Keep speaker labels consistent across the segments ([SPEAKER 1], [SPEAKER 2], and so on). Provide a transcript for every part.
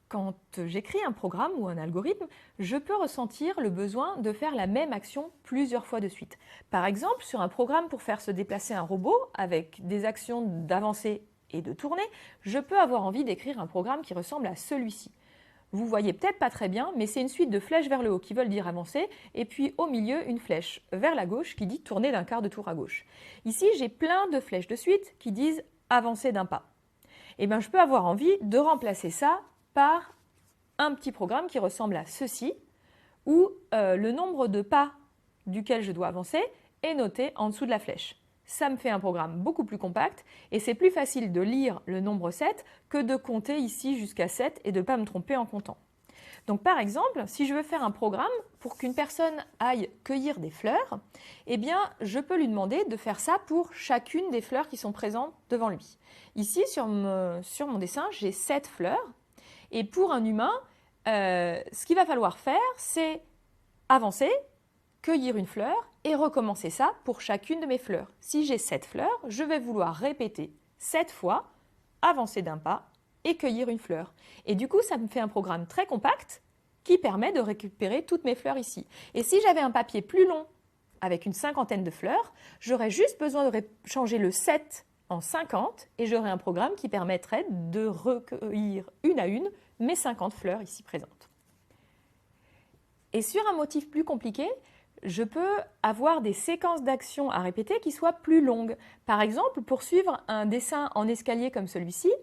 [SPEAKER 1] Quand j'écris un programme ou un algorithme, je peux ressentir le besoin de faire la même action plusieurs fois de suite. Par exemple, sur un programme pour faire se déplacer un robot avec des actions d'avancer et de tourner, je peux avoir envie d'écrire un programme qui ressemble à celui-ci. Vous voyez peut-être pas très bien, mais c'est une suite de flèches vers le haut qui veulent dire avancer, et puis au milieu une flèche vers la gauche qui dit tourner d'un quart de tour à gauche. Ici, j'ai plein de flèches de suite qui disent avancer d'un pas. Et bien, je peux avoir envie de remplacer ça par un petit programme qui ressemble à ceci, où le nombre de pas duquel je dois avancer est noté en dessous de la flèche. Ça me fait un programme beaucoup plus compact et c'est plus facile de lire le nombre 7 que de compter ici jusqu'à 7 et de ne pas me tromper en comptant. Donc par exemple, si je veux faire un programme pour qu'une personne aille cueillir des fleurs, eh bien je peux lui demander de faire ça pour chacune des fleurs qui sont présentes devant lui. Ici, sur mon dessin, j'ai 7 fleurs. Et pour un humain, ce qu'il va falloir faire, c'est avancer, cueillir une fleur et recommencer ça pour chacune de mes fleurs. Si j'ai 7 fleurs, je vais vouloir répéter 7 fois, avancer d'un pas et cueillir une fleur. Et du coup, ça me fait un programme très compact qui permet de récupérer toutes mes fleurs ici. Et si j'avais un papier plus long avec une cinquantaine de fleurs, j'aurais juste besoin de changer le 7 en 50 et j'aurai un programme qui permettrait de recueillir une à une mes 50 fleurs ici présentes. Et sur un motif plus compliqué, je peux avoir des séquences d'actions à répéter qui soient plus longues. Par exemple, pour suivre un dessin en escalier comme celui-ci,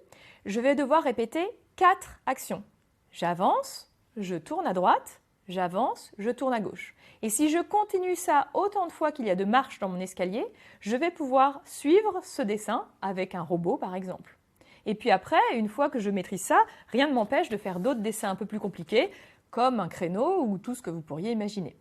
[SPEAKER 1] je vais devoir répéter 4 actions. J'avance, je tourne à droite, j'avance, je tourne à gauche. Et si je continue ça autant de fois qu'il y a de marches dans mon escalier, je vais pouvoir suivre ce dessin avec un robot par exemple. Et puis après, une fois que je maîtrise ça, rien ne m'empêche de faire d'autres dessins un peu plus compliqués, comme un créneau ou tout ce que vous pourriez imaginer.